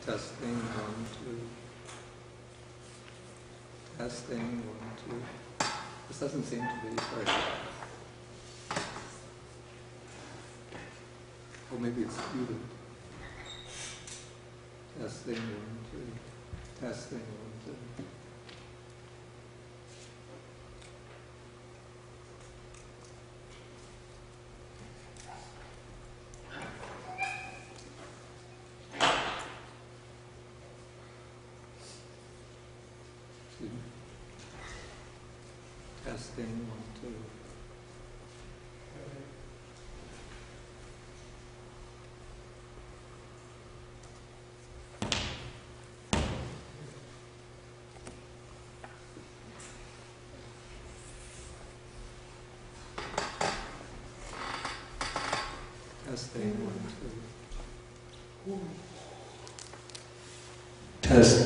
Testing, 1, 2. Testing, 1, 2. This doesn't seem to be very... Oh, maybe it's muted. Testing, 1, 2. Testing, 1, 2. Testing, 1, 2. Testing, 1, 2. Test.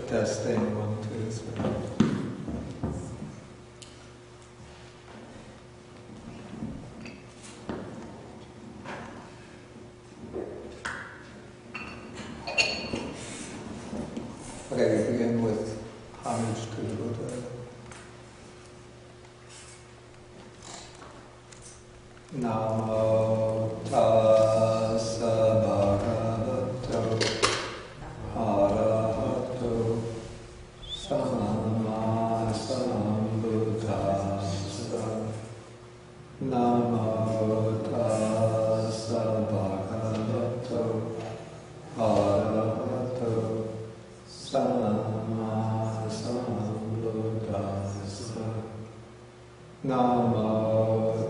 Testing, 1, 2, 3. Okay, we begin with homage to the Buddha. Namo tassa bhagavato arahato samma sambuddhassa. Namo tassa bhagavato arahato samma sambuddhassa. Namo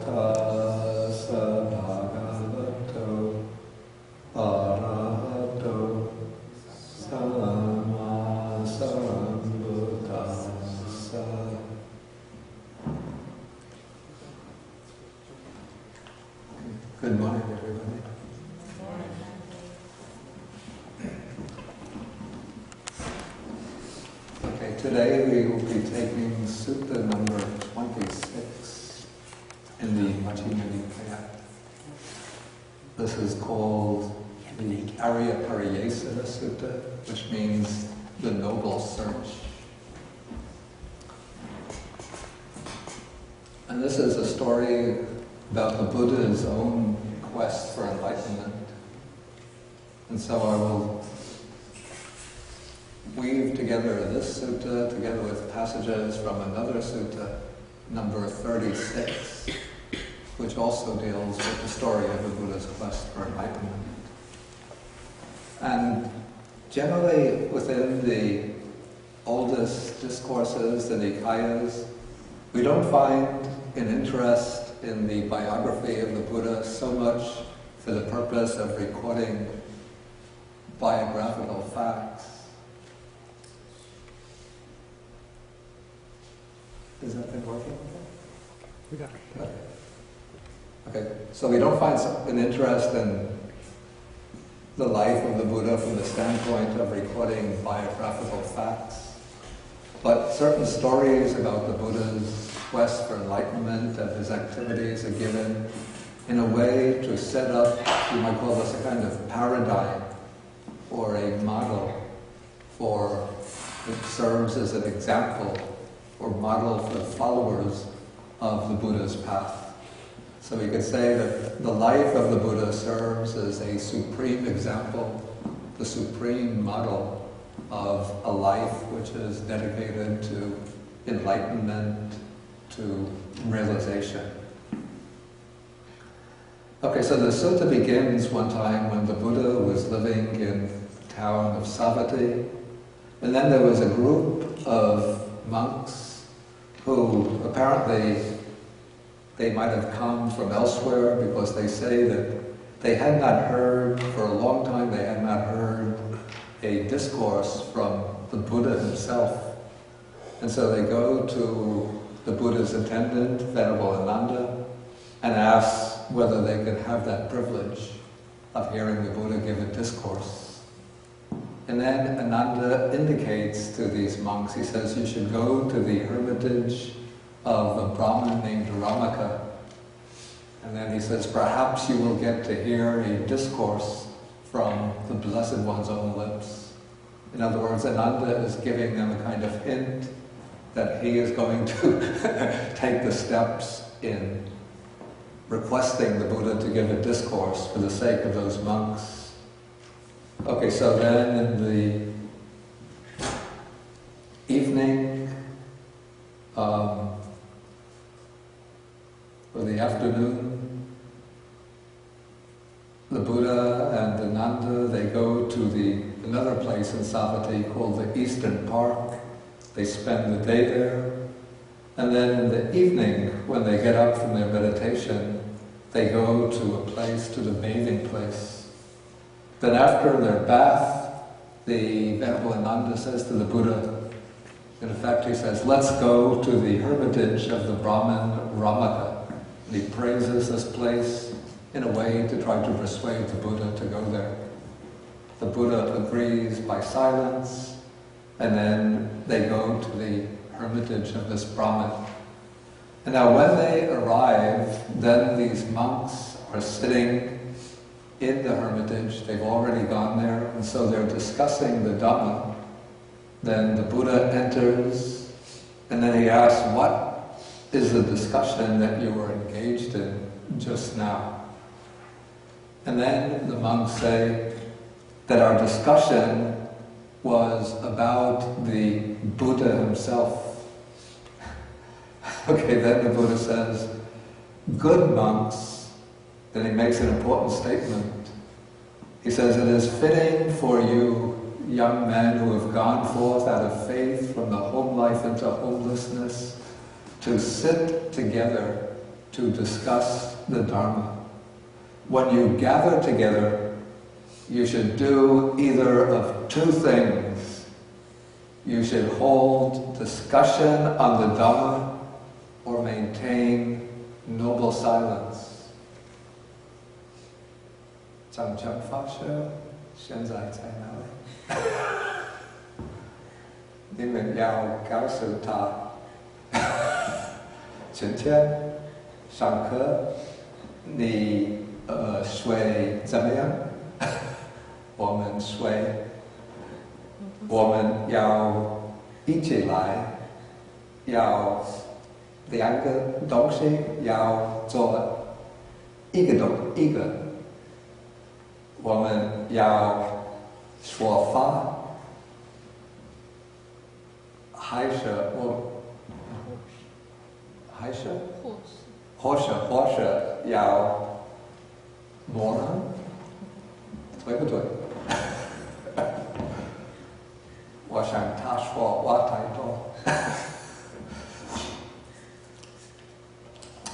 tassa bhagavato arahato samma sambuddhassa. Good morning, everybody. Okay, today we will be taking Sutta number 26 in the Majjhima Nikaya. This is called the Arya Pariyesa Sutta, which means the noble search. And this is a story about the Buddha's own quest for enlightenment. And so I will weave together this sutta together with passages from another sutta, number 36, which also deals with the story of the Buddha's quest for enlightenment. And generally within the oldest discourses, the Nikayas, we don't find an interest in the biography of the Buddha so much for the purpose of recording biographical facts. Is that thing working? We got it. Okay, so we don't find an interest in the life of the Buddha from the standpoint of recording biographical facts, but certain stories about the Buddha's quest for enlightenment and his activities are given in a way to set up, you might call this a kind of paradigm or a model for, it serves as an example or model for followers of the Buddha's path. So we could say that the life of the Buddha serves as a supreme example, the supreme model of a life which is dedicated to enlightenment, to realization. Okay, so the sutta begins one time when the Buddha was living in the town of Savatthi, and then there was a group of monks who apparently they might have come from elsewhere because they say that they had not heard, for a long time they had not heard a discourse from the Buddha himself. And so they go to the Buddha's attendant, Venerable Ananda, and ask whether they could have that privilege of hearing the Buddha give a discourse. And then Ananda indicates to these monks, he says, you should go to the hermitage of a Brahmin named Ramaka. And then he says, perhaps you will get to hear a discourse from the Blessed One's own lips. In other words, Ananda is giving them a kind of hint that he is going to take the steps in requesting the Buddha to give a discourse for the sake of those monks. Okay, so then in the evening, or the afternoon, the Buddha and Ananda, they go to another place in Savatthi called the Eastern Park. They spend the day there. And then in the evening, when they get up from their meditation, they go to a place, to the bathing place. Then after their bath, the Venerable Ananda says to the Buddha, in effect he says, let's go to the hermitage of the Brahmin Ramaka. And he praises this place in a way to try to persuade the Buddha to go there. The Buddha agrees by silence, and then they go to the hermitage of this Brahmin. And now when they arrive, then these monks are sitting in the hermitage. They've already gone there, and so they're discussing the Dhamma. Then the Buddha enters, and then he asks, what is the discussion that you were engaged in just now? And then the monks say that our discussion was about the Buddha himself. Okay, then the Buddha says, good monks, then he makes an important statement. He says, it is fitting for you, young men who have gone forth out of faith from the home life into homelessness, to sit together to discuss the Dharma. When you gather together, you should do either of two things. You should hold discussion on the Dhamma or maintain noble silence. 掌权法师现在在哪里？你们要告诉他，今天上课你睡怎么样？我们睡，我们要一起来，要两个东西要做一个，我们要说法，还是或是要模仿，对不对？我想他说话太多。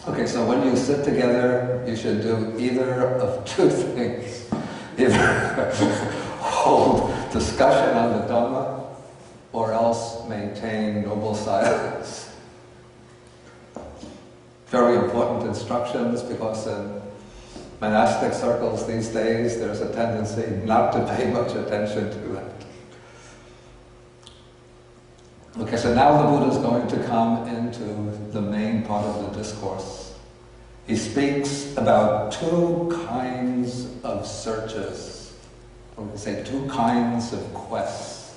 Okay, so when you sit together, you should do either of two things. Either hold discussion on the Dhamma, or else maintain noble silence. Very important instructions, because in monastic circles these days there's a tendency not to pay much attention to that. Okay, so now the Buddha is going to come into the main part of the discourse. He speaks about two kinds of searches, or we say two kinds of quests.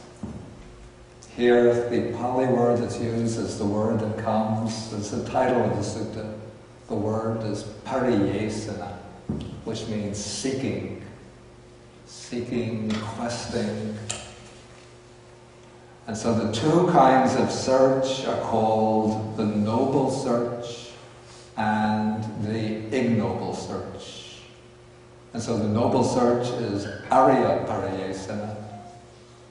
Here, the Pali word that's used is the word that comes, it's the title of the sutta. The word is pariyesana, which means seeking, questing. And so the two kinds of search are called the noble search and the ignoble search. And so the noble search is Arya Pariyesana,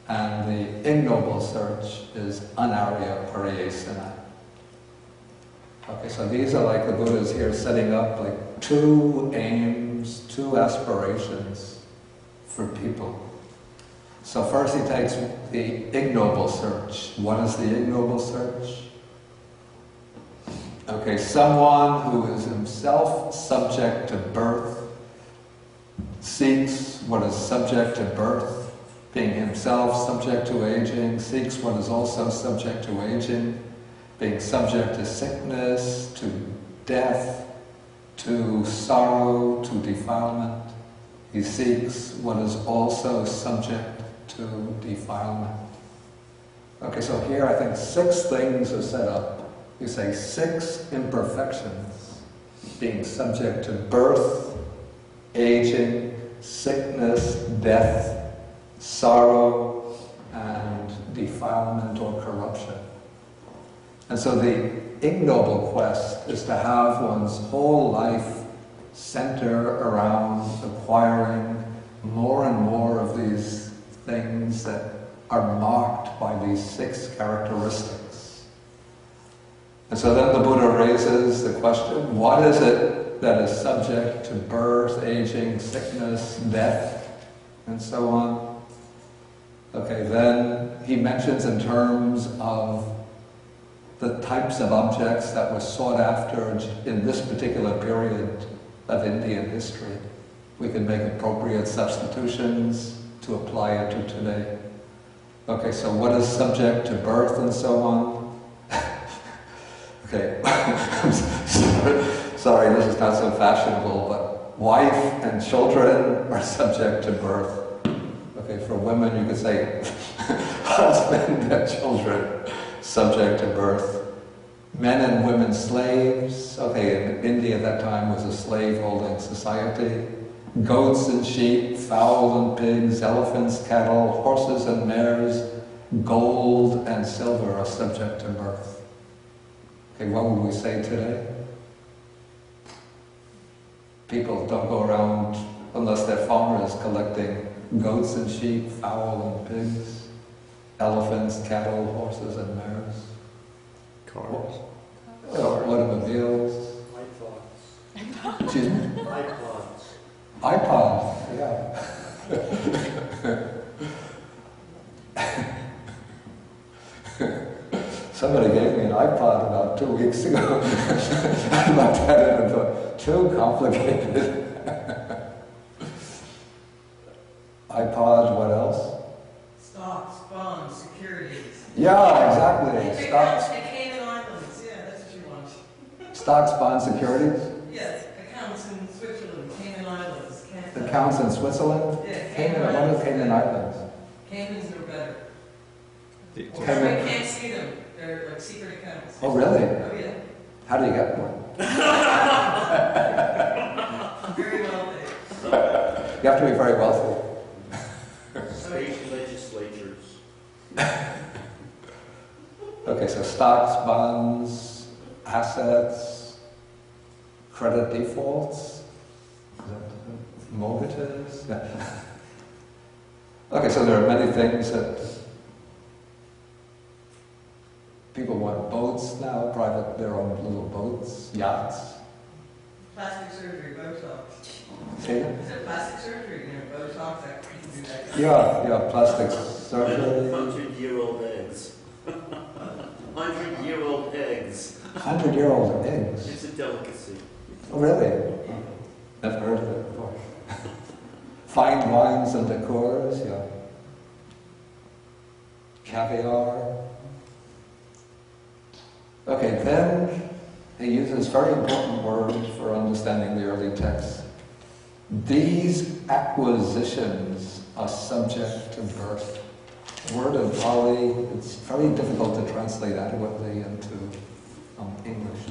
and the ignoble search is Anarya Pariyesana. Okay, so these are like the Buddha's here setting up like two aims, two aspirations for people. So first he takes the ignoble search. What is the ignoble search? Okay, someone who is himself subject to birth seeks what is subject to birth, being himself subject to aging, seeks what is also subject to aging, being subject to sickness, to death, to sorrow, to defilement. He seeks what is also subject to defilement. Okay, so here I think 6 things are set up. You say 6 imperfections, being subject to birth, aging, sickness, death, sorrow, and defilement or corruption. And so the ignoble quest is to have one's whole life center around acquiring more and more of these things that are marked by these 6 characteristics. And so then the Buddha raises the question, what is it that is subject to birth, aging, sickness, death, and so on? Okay, then he mentions in terms of the types of objects that were sought after in this particular period of Indian history. We can make appropriate substitutions to apply it to today. Okay, so what is subject to birth and so on? Okay, sorry, this is not so fashionable, but wife and children are subject to birth. Okay, for women you could say husband and children subject to birth. Men and women slaves. Okay, in India at that time was a slave-holding society. Goats and sheep, fowl and pigs, elephants, cattle, horses and mares, gold and silver are subject to birth. Okay, what would we say today? People don't go around, unless they're farmers, collecting goats and sheep, fowl and pigs, elephants, cattle, horses and mares. Cars. Automobiles. iPods. Excuse me? iPods. iPods, yeah. Somebody gave me an iPod about 2 weeks ago. I looked at it and thought, too complicated. iPod, what else? Stocks, bonds, securities. Yeah, exactly. Accounts, the Cayman Islands. Yeah, that's what you want. Stocks, bonds, securities. Yes, accounts in Switzerland, Cayman Islands. Accounts in Switzerland. Yeah, Cayman, what are Cayman Islands? Caymans are better. Cayman. Everybody can't see them. They're like secret accounts. Oh, really? Oh, yeah. How do you get one? Very wealthy. You have to be very wealthy. State legislatures. Okay, so stocks, bonds, assets, credit defaults, mortgages. Yeah. Okay, so there are many things that people want. Boats now, private, their own little boats, yachts. Plastic surgery, Botox. See? Is it plastic surgery? You know, Botox, I can do that. Yeah, plastic surgery. 100-year-old eggs. 100-year-old eggs. 100-year-old eggs. It's a delicacy. Oh, really? Never heard of it before. Fine wines and liqueurs, yeah. Caviar. Okay, then he uses very important words for understanding the early text. These acquisitions are subject to birth. The word in Pali, it's very difficult to translate adequately into English.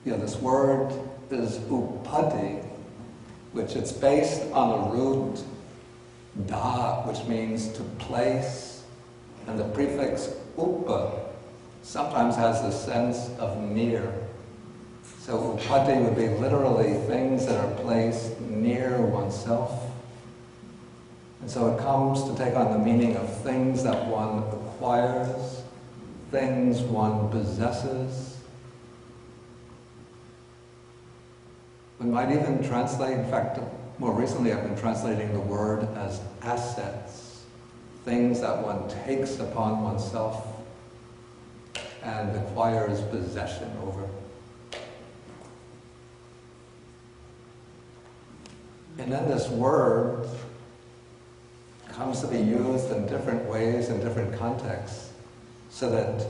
Yeah, this word is upadi. which it's based on the root da, which means to place, and the prefix upa sometimes has the sense of near. So upati would be literally things that are placed near oneself. And so it comes to take on the meaning of things that one acquires, things one possesses. We might even translate, in fact, more recently I've been translating the word as assets, things that one takes upon oneself and acquires possession over. And then this word comes to be used in different ways in different contexts, so that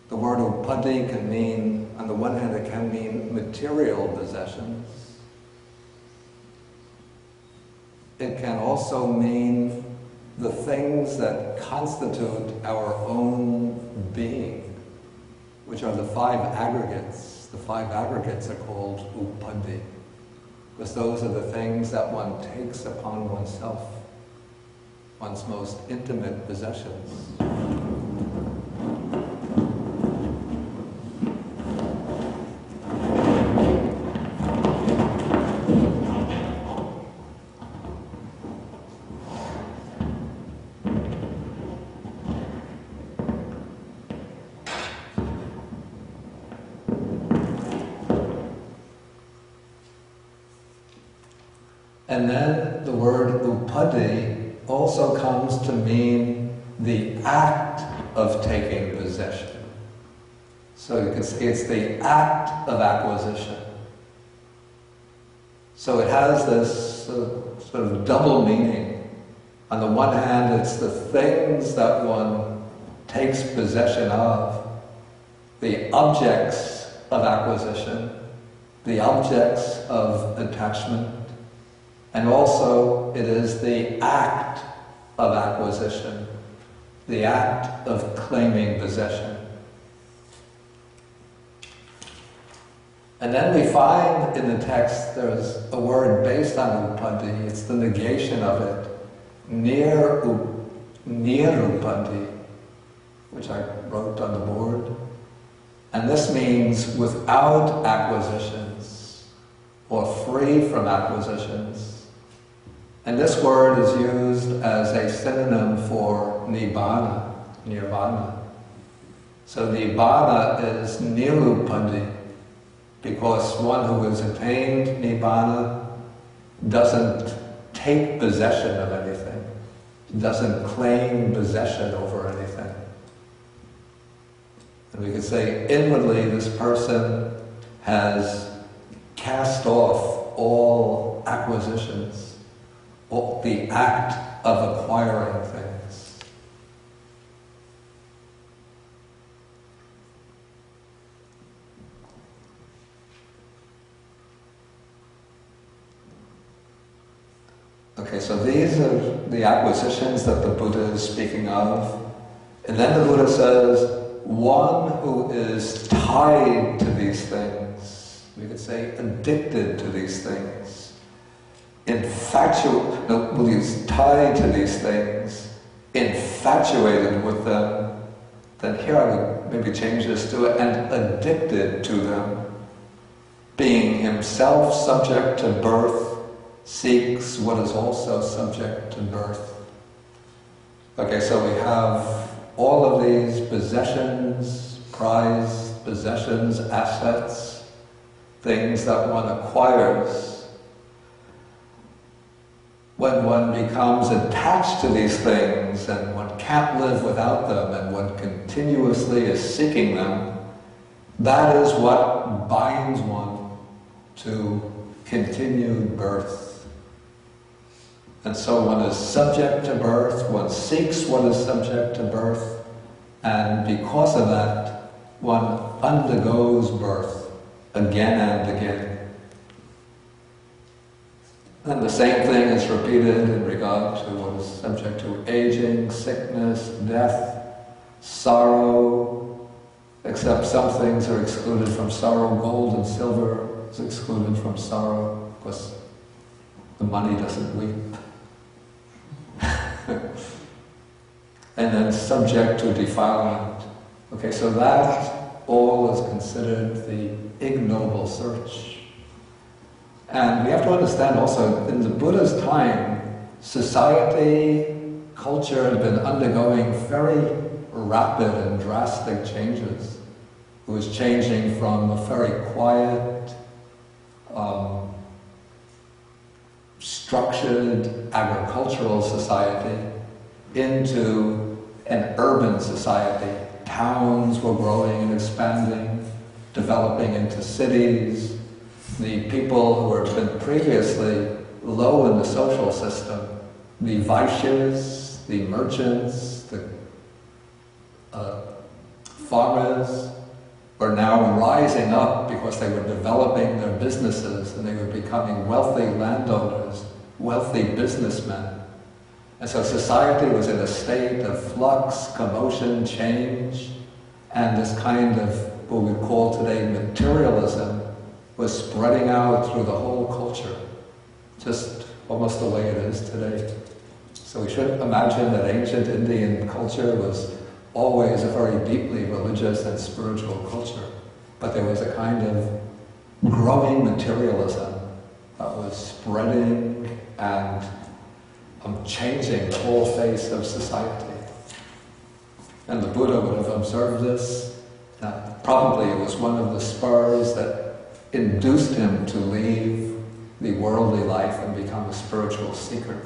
the word upati can mean, on the one hand, it can mean material possessions. It can also mean the things that constitute our own being, which are the five aggregates. The five aggregates are called upati, because those are the things that one takes upon oneself, one's most intimate possessions. And then the word upati also comes to mean the act of taking possession. So you could say it's the act of acquisition. So it has this sort of double meaning. On the one hand, it's the things that one takes possession of, the objects of acquisition, the objects of attachment, and also it is the act of acquisition, the act of claiming possession. And then we find in the text there's a word based on upati, it's the negation of it, near upati, which I wrote on the board. And this means without acquisitions, or free from acquisitions. And this word is used as a synonym for nibbana, nirvana. So nibbana is nirupati, because one who has attained nibbana doesn't take possession of anything, doesn't claim possession over anything. And we could say inwardly this person has cast off all acquisitions, the act of acquiring things. Okay, so these are the acquisitions that the Buddha is speaking of. And then the Buddha says, one who is tied to these things, we could say addicted to these things, we'll use tied to these things, infatuated with them, then here I would maybe change this to and addicted to them, being himself subject to birth, seeks what is also subject to birth. Okay, so we have all of these possessions, prized possessions, assets, things that one acquires. When one becomes attached to these things and one can't live without them and one continuously is seeking them, that is what binds one to continued birth. And so one is subject to birth, one seeks what is subject to birth, and because of that, one undergoes birth again and again. And the same thing is repeated in regard to what is subject to aging, sickness, death, sorrow, except some things are excluded from sorrow. Gold and silver is excluded from sorrow, because The money doesn't weep. And then subject to defilement. Okay, so that all is considered the ignoble search. And we have to understand also, in the Buddha's time, society, culture had been undergoing very rapid and drastic changes. It was changing from a very quiet, structured agricultural society into an urban society. Towns were growing and expanding, developing into cities. The people who had been previously low in the social system, the Vaishyas, the merchants, the farmers, were now rising up because they were developing their businesses and they were becoming wealthy landowners, wealthy businessmen. And so society was in a state of flux, commotion, change, and this kind of what we call today materialism was spreading out through the whole culture, just almost the way it is today. So we should imagine that ancient Indian culture was always a very deeply religious and spiritual culture, but there was a kind of growing materialism that was spreading and changing the whole face of society. And the Buddha would have observed this. Probably it was one of the spurs that induced him to leave the worldly life and become a spiritual seeker.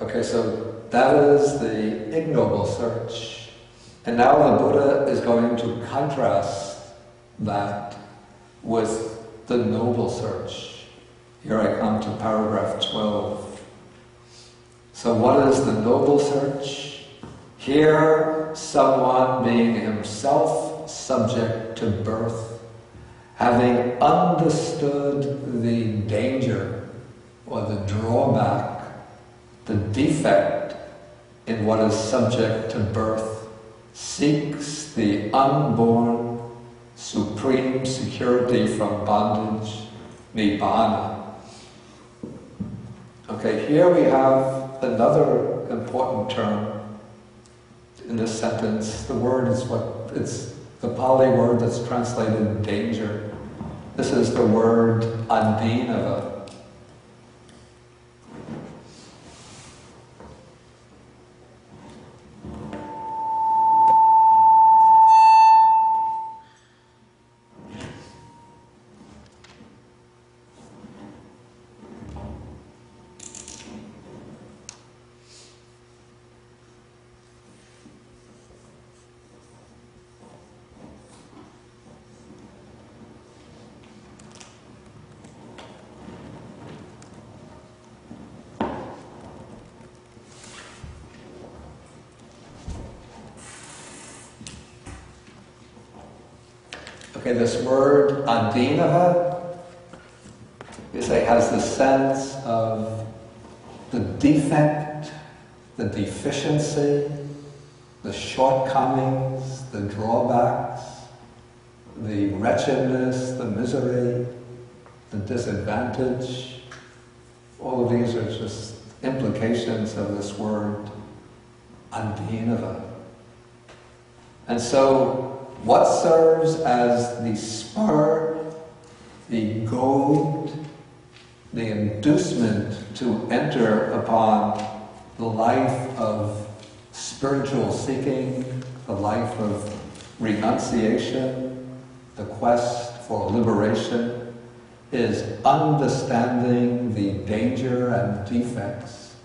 Okay, so that is the ignoble search. And now the Buddha is going to contrast that with the noble search. Here I come to paragraph 12. So what is the noble search? Here, someone being himself subject to birth, having understood the danger or the drawback, the defect in what is subject to birth, seeks the unborn supreme security from bondage, nibbana. Okay, here we have another important term in this sentence. The word is it's the Pali word that's translated danger. This is the word adinava. Okay, this word adinava, you say, has the sense of the defect, the deficiency, the shortcomings, the drawbacks, the wretchedness, the misery, the disadvantage. All of these are just implications of this word adinava. And so, what serves as the spur, the goad, the inducement to enter upon the life of spiritual seeking, the life of renunciation, the quest for liberation, is understanding the danger and defects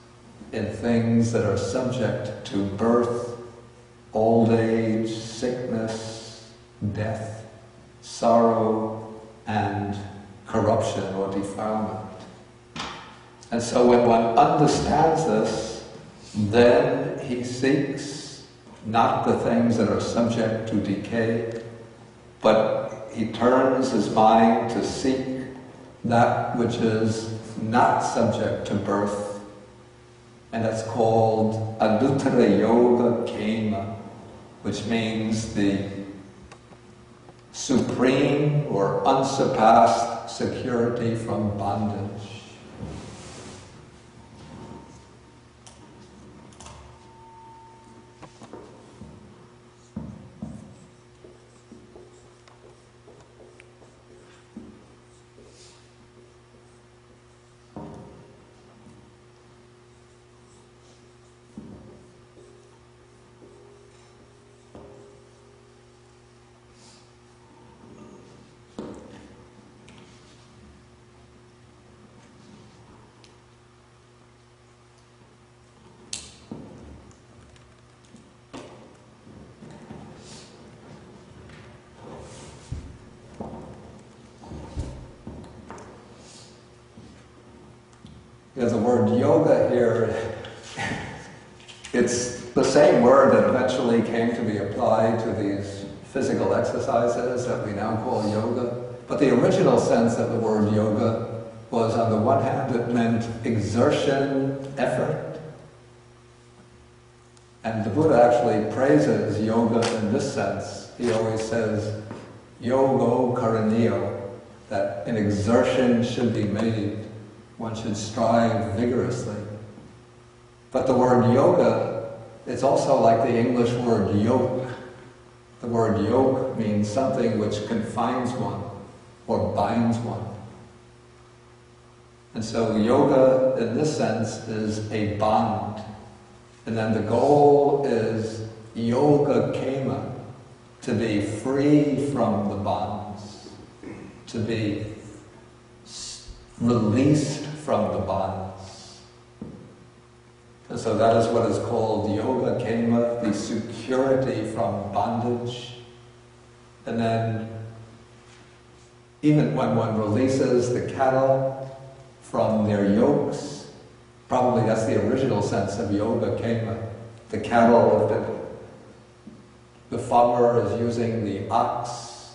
in things that are subject to birth, old age, sickness, death, sorrow, and corruption or defilement. And so when one understands this, then he seeks not the things that are subject to decay, but he turns his mind to seek that which is not subject to birth, and that's called Anuttara Yoga Kema, which means the supreme or unsurpassed security from bondage. There's the word yoga here. It's the same word that eventually came to be applied to these physical exercises that we now call yoga. But the original sense of the word yoga was, on the one hand, it meant exertion, effort. And the Buddha actually praises yoga in this sense. He always says, yogo karaniyo, that an exertion should be made. One should strive vigorously. But the word yoga, it's also like the English word yoke. The word yoke means something which confines one or binds one. And so yoga, in this sense, is a bond. And then the goal is yoga kema, to be free from the bonds, to be released from the bonds. And so that is what is called yoga kema, the security from bondage. And then even when one releases the cattle from their yokes, probably that's the original sense of yoga kema. The cattle, the farmer is using the oxen,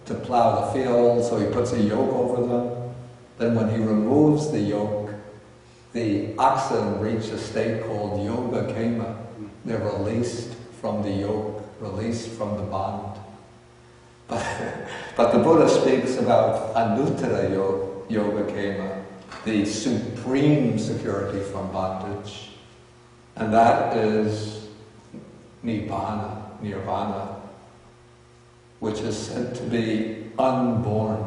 to plow the field, so he puts a yoke over them. Then when he removes the yoke, the oxen reach a state called yoga kema. They're released from the yoke, released from the bond. But the Buddha speaks about anuttara yoga kema, the supreme security from bondage. And that is nirvana, which is said to be unborn,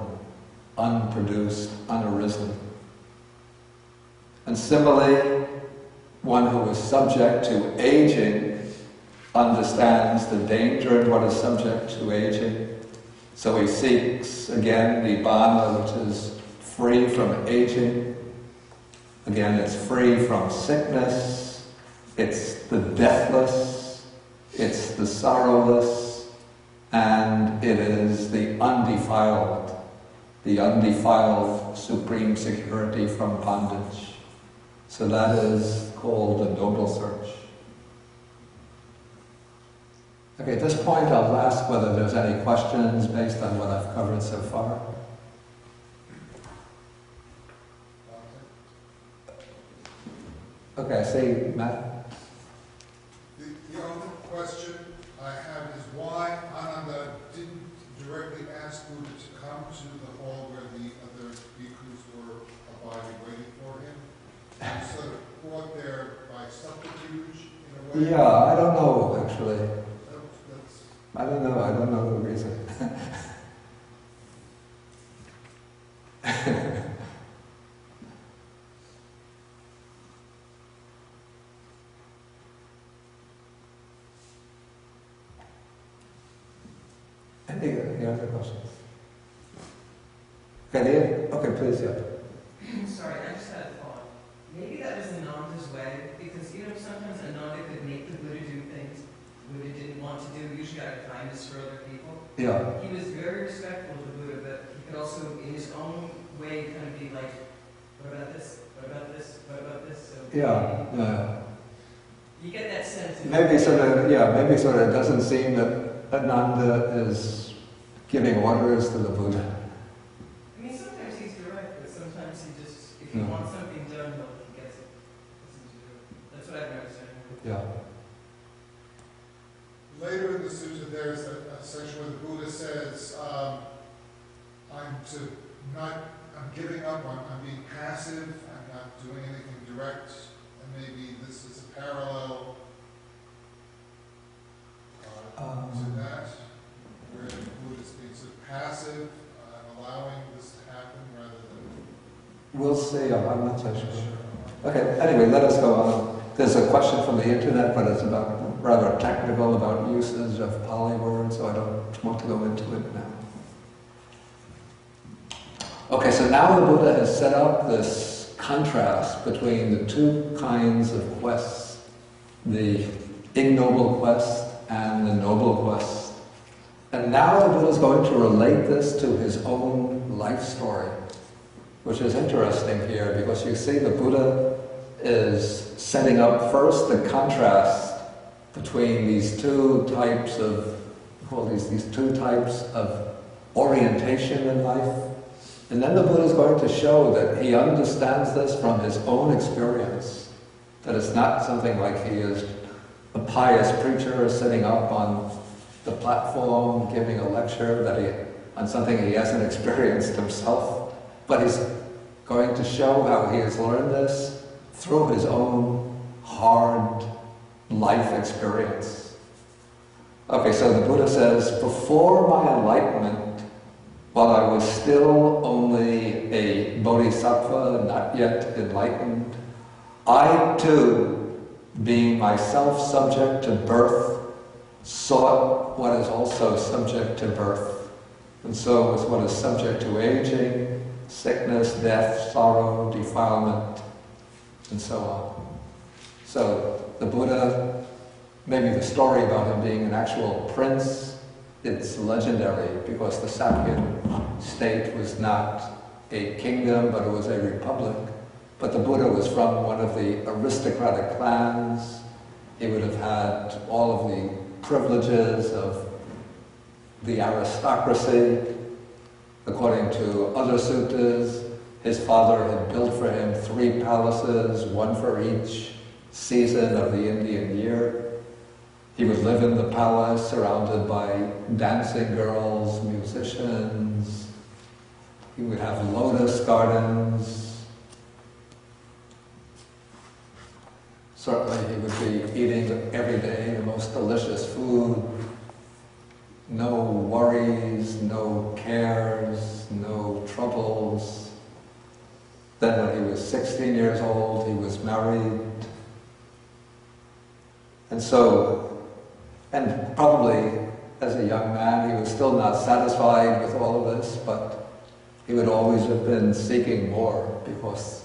unproduced, unarisen. And similarly, one who is subject to aging understands the danger in what is subject to aging. So he seeks, again, nibbana, which is free from aging. Again, it's free from sickness. It's the deathless. It's the sorrowless. And it is the undefiled supreme security from bondage. So that is called the noble search. Okay, at this point I'll ask whether there's any questions based on what I've covered so far. Okay, I see Matt. The only question I have is why Ananda didn't directly ask Buddha to come to the hall where the other bhikkhus were abiding, waiting for him. He sort of brought there by subterfuge in a way. Yeah, I don't know actually. That's I don't know the reason. Any other questions? Okay, please, yeah. Sorry, I just had a thought. Maybe that was Ananda's way, because sometimes Ananda could make the Buddha do things Buddha didn't want to do, usually out of kindness for other people. Yeah. He was very respectful of the Buddha, but he could also, in his own way, kind of be like, what about this? What about this? What about this? So Yeah. you get that sense. Maybe sort of it doesn't seem that Ananda is giving orders to the Buddha. I mean, sometimes he's direct, but sometimes he just, if he wants something done, he gets it. That's what I've noticed. Yeah. later in the sutta, there's a section where the Buddha says, I'm giving up, I'm being passive, I'm not doing anything direct, and maybe this is a parallel to that, where the Buddha is being sort of passive, allowing this to happen rather than... We'll see, I'm not so sure. Okay, anyway, let us go on. There's a question from the internet, but it's about rather technical, about usage of Pali words, so I don't want to go into it now. Okay, so now the Buddha has set up this contrast between the two kinds of quests, the ignoble quest and the noble quest. And now the Buddha is going to relate this to his own life story, which is interesting here because you see the Buddha is setting up first the contrast between these two types of, these two types of orientation in life. And then the Buddha is going to show that he understands this from his own experience, that it's not something like he is a pious preacher sitting up on the platform giving a lecture on something he hasn't experienced himself, but he's going to show how he has learned this through his own hard life experience. Okay, so the Buddha says, before my enlightenment, while I was still only a bodhisattva, not yet enlightened, I too, being myself subject to birth, sought what is also subject to birth. And so is what is subject to aging, sickness, death, sorrow, defilement, and so on. So the Buddha, maybe the story about him being an actual prince, it's legendary because the Sakyan state was not a kingdom, but it was a republic. But the Buddha was from one of the aristocratic clans. He would have had all of the privileges of the aristocracy. According to other suttas, his father had built for him 3 palaces, one for each season of the Indian year. He would live in the palace surrounded by dancing girls, musicians. He would have lotus gardens. Certainly he would be eating every day the most delicious food. No worries, no cares, no troubles. Then when he was 16 years old, he was married. And probably as a young man, he was still not satisfied with all of this, but he would always have been seeking more because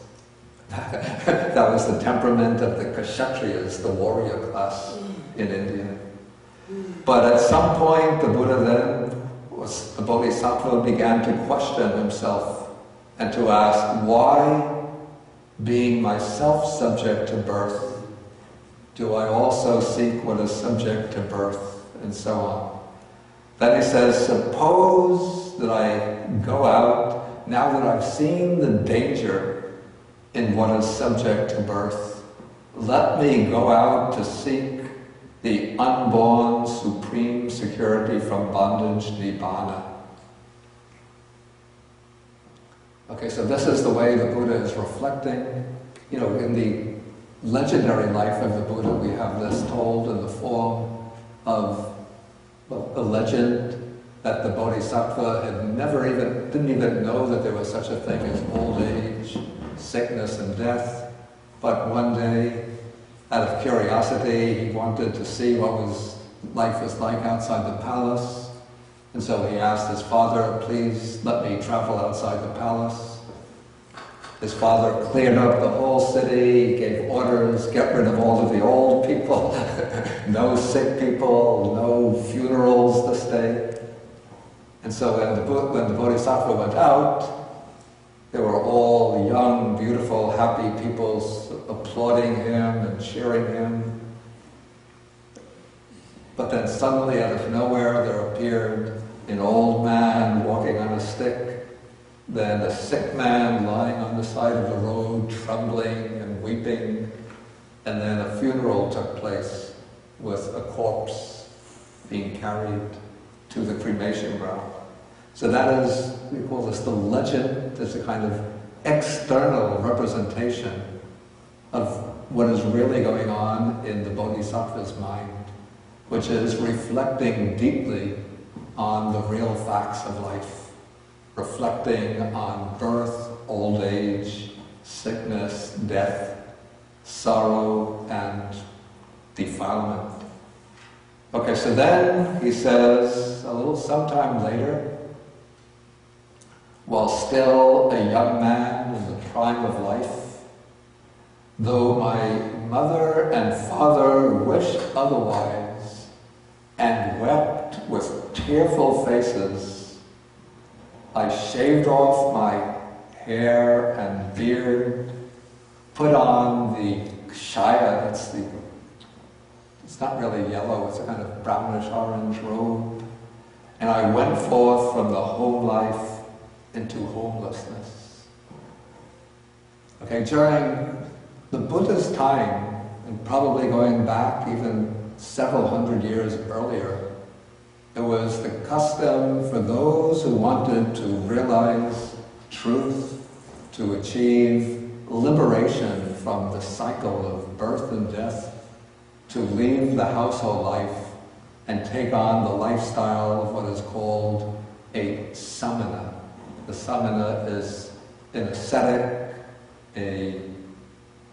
that was the temperament of the Kshatriyas, the warrior class in India. But at some point, the Buddha then, the Bodhisattva, began to question himself and to ask, why, being myself subject to birth, do I also seek what is subject to birth, and so on. Then he says, suppose that I go out, now that I've seen the danger in what is subject to birth, let me go out to seek the unborn supreme security from bondage, nibbana. Okay, so this is the way the Buddha is reflecting. You know, in the legendary life of the Buddha, we have this told in the form of a legend that the Bodhisattva didn't even know that there was such a thing as old age, sickness and death. But one day, out of curiosity, he wanted to see what life was like outside the palace. And so he asked his father, please let me travel outside the palace. His father cleared up the whole city, gave orders, get rid of all of the old people, no sick people, no funerals this day. And so when the Bodhisattva went out, there were all young, beautiful, happy people applauding him and cheering him. But then suddenly, out of nowhere, there appeared an old man walking on a stick, then a sick man lying on the side of the road, trembling and weeping, and then a funeral took place with a corpse being carried to the cremation ground. So that is, we call this the legend. It's a kind of external representation of what is really going on in the Bodhisattva's mind, which is reflecting deeply on the real facts of life, reflecting on birth, old age, sickness, death, sorrow, and defilement. Okay, so then he says, a little sometime later, while still a young man in the prime of life, though my mother and father wished otherwise and wept with tearful faces, I shaved off my hair and beard, put on the kshaya, it's not really yellow, it's a kind of brownish orange robe, and I went forth from the home life into homelessness. Okay, during the Buddha's time, and probably going back even several hundred years earlier, it was the custom for those who wanted to realize truth, to achieve liberation from the cycle of birth and death, to leave the household life and take on the lifestyle of what is called a samana. The samana is an ascetic, a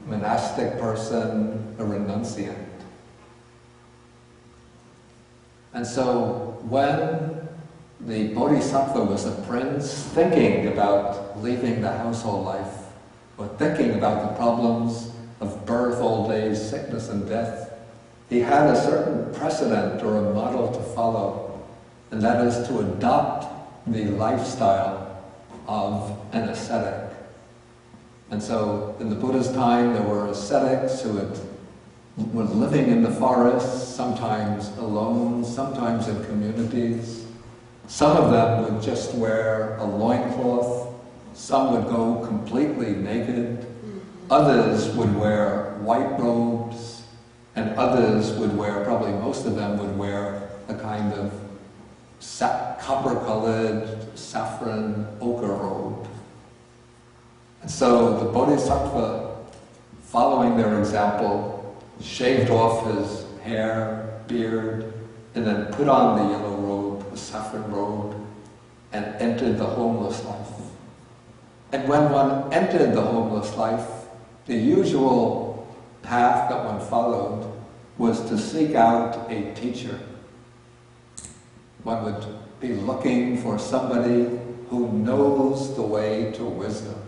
monastic person, a renunciant. And so when the Bodhisattva was a prince thinking about leaving the household life, or thinking about the problems of birth, old age, sickness, and death, he had a certain precedent or a model to follow, and that is to adopt the lifestyle of an ascetic. And so in the Buddha's time there were ascetics who were living in the forest, sometimes alone, sometimes in communities. Some of them would just wear a loincloth, some would go completely naked, others would wear white robes, and others would wear, probably most of them would wear a kind of copper-colored saffron ochre robe. And so the Bodhisattva, following their example, shaved off his hair, beard, and then put on the yellow robe, the saffron robe, and entered the homeless life. And when one entered the homeless life, the usual path that one followed was to seek out a teacher. One would be looking for somebody who knows the way to wisdom,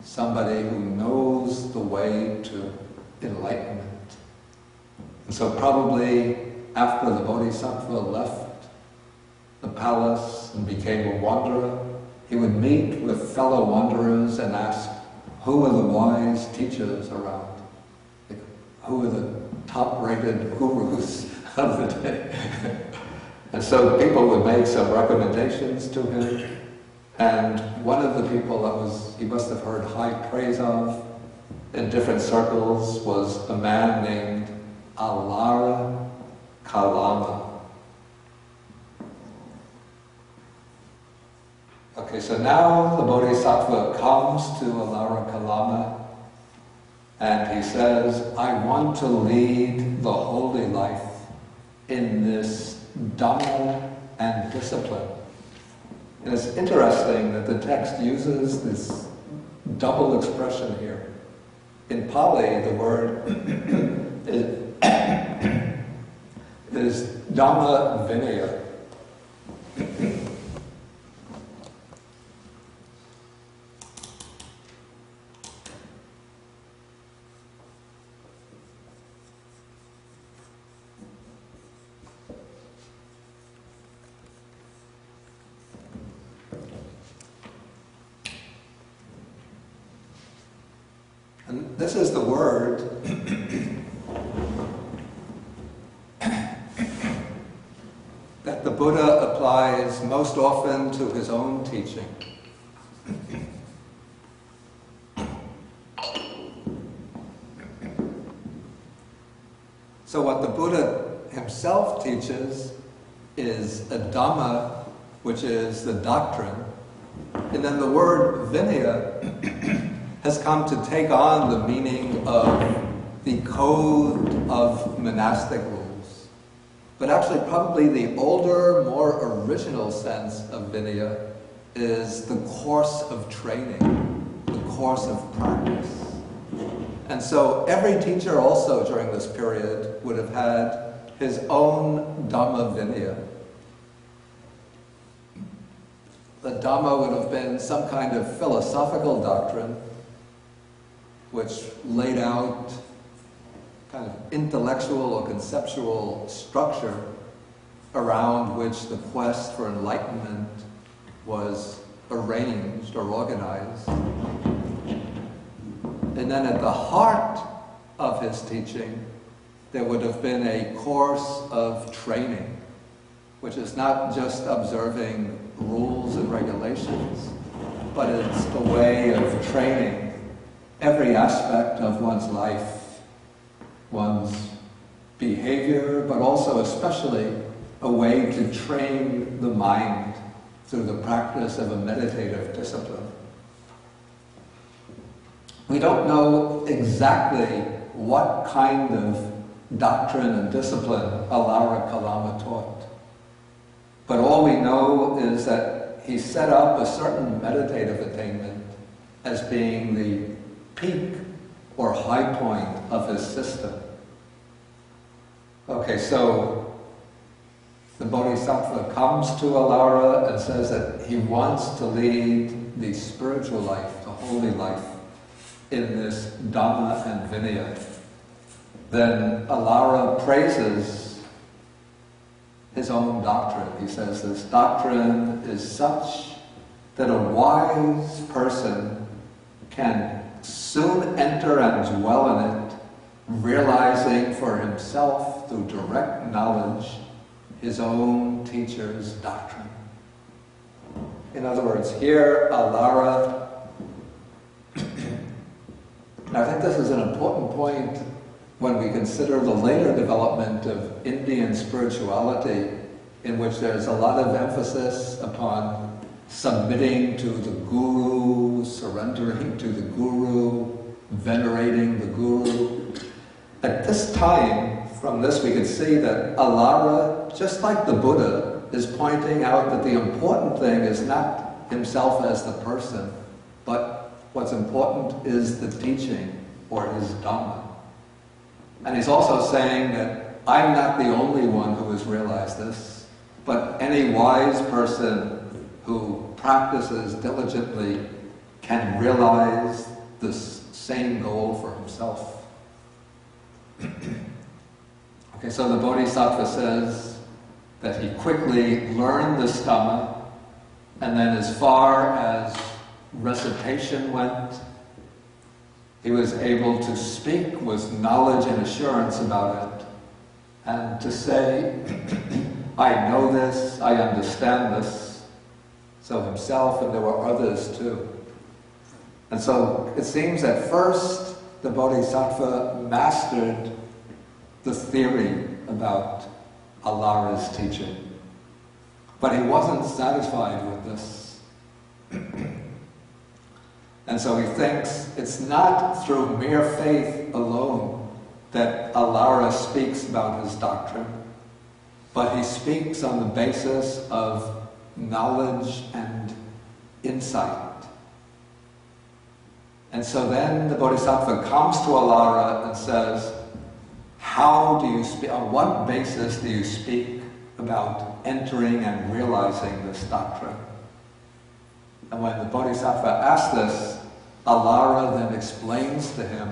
somebody who knows the way to enlightenment. And so probably after the Bodhisattva left the palace and became a wanderer, he would meet with fellow wanderers and ask, who are the wise teachers around? Who are the top-rated gurus of the day? And so people would make some recommendations to him, and one of the people that he must have heard high praise of in different circles was a man named Alara Kalama. Okay, so now the Bodhisattva comes to Alara Kalama and he says, I want to lead the holy life in this Dhamma and discipline. And it's interesting that the text uses this double expression here. In Pali, the word is Dhamma Vinaya. And this is the word that the Buddha applies most often to his own teaching. So what the Buddha himself teaches is a Dhamma, which is the doctrine. And then the word Vinaya has come to take on the meaning of the code of monastic rules. But actually probably the older, more original sense of Vinaya is the course of training, the course of practice. And so every teacher also during this period would have had his own Dhamma Vinaya. The Dhamma would have been some kind of philosophical doctrine which laid out kind of intellectual or conceptual structure around which the quest for enlightenment was arranged or organized. And then at the heart of his teaching, there would have been a course of training, which is not just observing rules and regulations, but it's a way of training every aspect of one's life, one's behavior, but also especially a way to train the mind through the practice of a meditative discipline. We don't know exactly what kind of doctrine and discipline Alara Kalama taught. But all we know is that he set up a certain meditative attainment as being the peak or high point of his system. Okay, so the Bodhisattva comes to Alara and says that he wants to lead the spiritual life, the holy life, in this Dhamma and Vinaya. Then Alara praises his own doctrine. He says this doctrine is such that a wise person can soon enter and dwell in it, realizing for himself through direct knowledge his own teacher's doctrine. In other words, here Alara, and I think this is an important point when we consider the later development of Indian spirituality, in which there's a lot of emphasis upon submitting to the Guru, surrendering to the Guru, venerating the Guru. At this time, from this we could see that Alara, just like the Buddha, is pointing out that the important thing is not himself as the person, but what's important is the teaching, or his Dhamma. And he's also saying that I'm not the only one who has realized this, but any wise person who practices diligently can realize this same goal for himself. Okay, so the Bodhisattva says that he quickly learned this Dhamma, and then as far as recitation went, he was able to speak with knowledge and assurance about it, and to say, I know this, I understand this, so himself, and there were others too. And so it seems at first the Bodhisattva mastered the theory about Alara's teaching, but he wasn't satisfied with this. And so he thinks it's not through mere faith alone that Alara speaks about his doctrine, but he speaks on the basis of knowledge and insight. And so then the Bodhisattva comes to Alara and says, how do you speak, on what basis do you speak about entering and realizing this doctrine? And when the Bodhisattva asks this, Alara then explains to him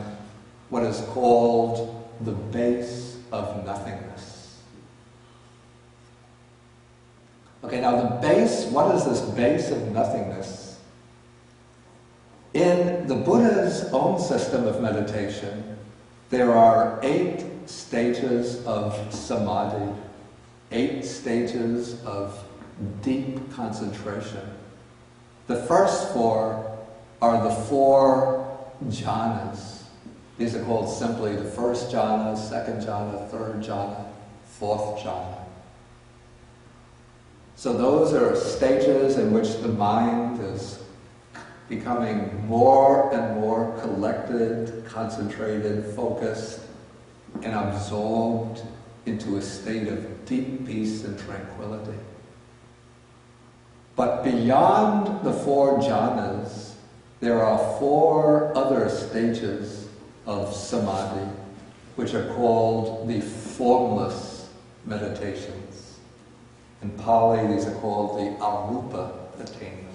what is called the base of nothingness. Okay, now the base, what is this base of nothingness? In the Buddha's own system of meditation, there are 8 stages of samadhi, 8 stages of deep concentration. The first 4 are the 4 jhanas. These are called simply the first jhana, second jhana, third jhana, fourth jhana. So those are stages in which the mind is becoming more and more collected, concentrated, focused, and absorbed into a state of deep peace and tranquility. But beyond the 4 jhanas, there are 4 other stages of samadhi, which are called the formless meditations. In Pali, these are called the arupa attainments.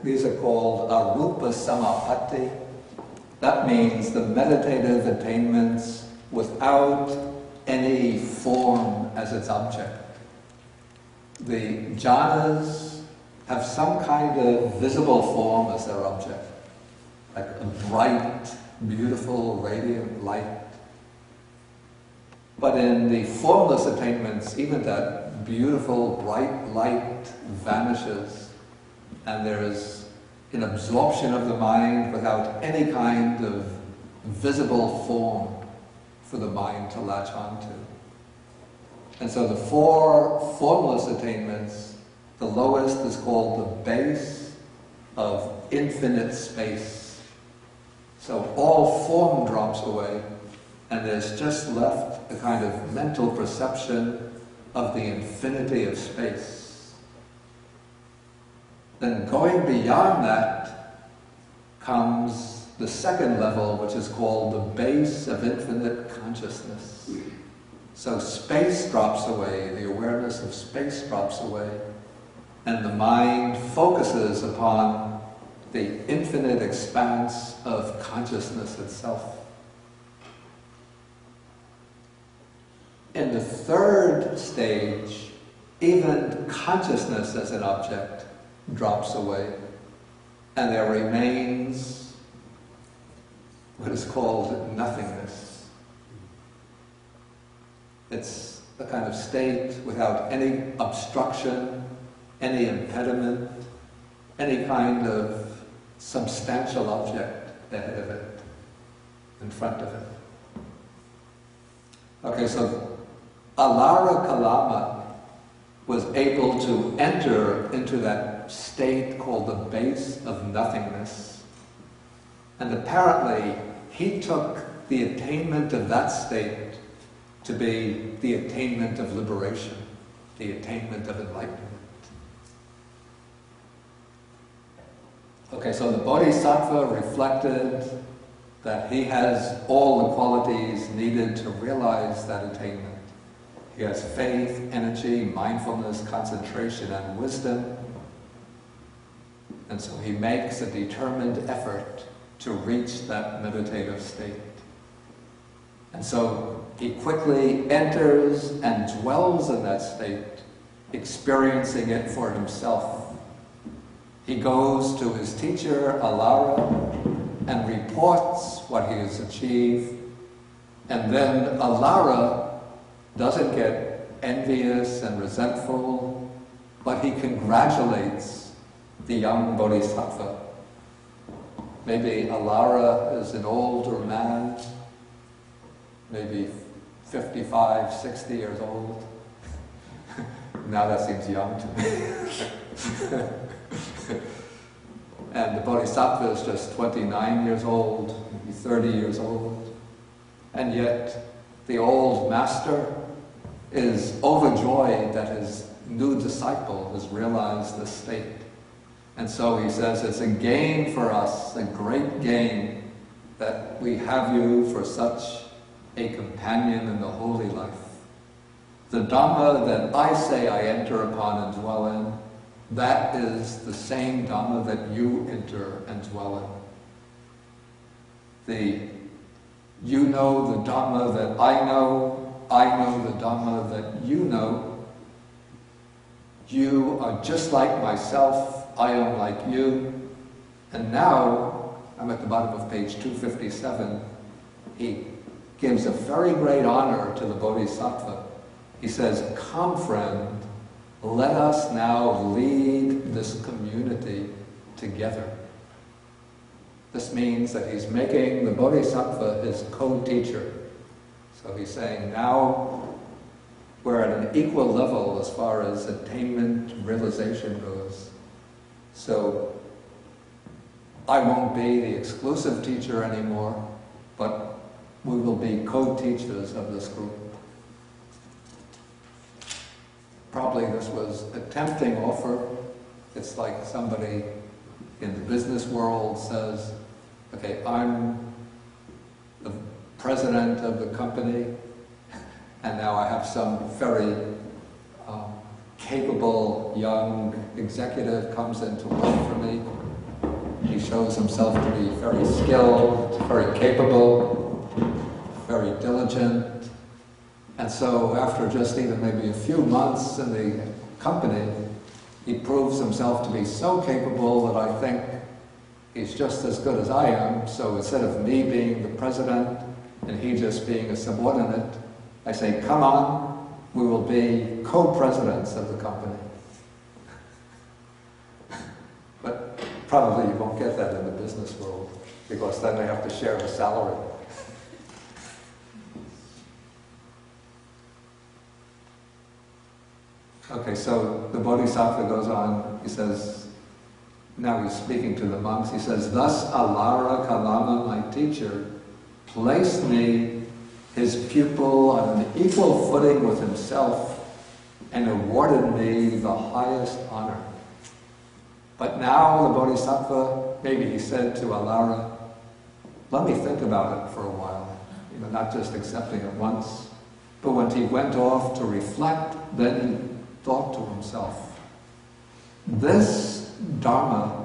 These are called arupa samapatti. That means the meditative attainments without any form as its object. The jhanas have some kind of visible form as their object, like a bright, beautiful, radiant light. But in the formless attainments, even that beautiful, bright light vanishes, and there is an absorption of the mind without any kind of visible form for the mind to latch onto. And so the 4 formless attainments, the lowest is called the base of infinite space. So all form drops away, and there's just left a kind of mental perception of the infinity of space. Then going beyond that comes the second level, which is called the base of infinite consciousness. So space drops away, the awareness of space drops away, and the mind focuses upon the infinite expanse of consciousness itself. In the third stage, even consciousness as an object drops away, and there remains what is called nothingness. It's a kind of state without any obstruction, any impediment, any kind of substantial object ahead of it, in front of it. Okay, so Alara Kalama was able to enter into that state called the base of nothingness. And apparently, he took the attainment of that state to be the attainment of liberation, the attainment of enlightenment. Okay, so the Bodhisattva reflected that he has all the qualities needed to realize that attainment. He has faith, energy, mindfulness, concentration, and wisdom. And so he makes a determined effort to reach that meditative state. And so he quickly enters and dwells in that state, experiencing it for himself. He goes to his teacher, Alara, and reports what he has achieved. And then Alara doesn't get envious and resentful, but he congratulates the young Bodhisattva. Maybe Alara is an older man, maybe 55, 60 years old. Now that seems young to me. And the Bodhisattva is just 29 years old, maybe 30 years old. And yet the old master is overjoyed that his new disciple has realized this state. And so he says, it's a gain for us, a great gain, that we have you for such a companion in the holy life. The Dhamma that I say I enter upon and dwell in, that is the same Dhamma that you enter and dwell in. You know the Dhamma that I know the Dhamma that you know. You are just like myself, I am like you. And now, I'm at the bottom of page 257, he gives a very great honor to the Bodhisattva. He says, come friend, let us now lead this community together. This means that he's making the Bodhisattva his co-teacher. So he's saying, now we're at an equal level as far as attainment, realization goes. So I won't be the exclusive teacher anymore, but we will be co-teachers of this group. Probably this was a tempting offer. It's like somebody in the business world says, okay, I'm the president of the company, and now I have some very capable young executive comes in to work for me. He shows himself to be very skilled, very capable, very diligent. And so after just even maybe a few months in the company, he proves himself to be so capable that I think he's just as good as I am. So instead of me being the president and he just being a subordinate, I say, come on, we will be co-presidents of the company. But probably you won't get that in the business world, because then they have to share the salary. Okay, so the Bodhisattva goes on, he says, now he's speaking to the monks, he says, thus Alara Kalama, my teacher, placed me, his pupil, on an equal footing with himself and awarded me the highest honor. But now the Bodhisattva, maybe he said to Alara, let me think about it for a while, not just accepting it once. But when he went off to reflect, then he thought to himself, this Dharma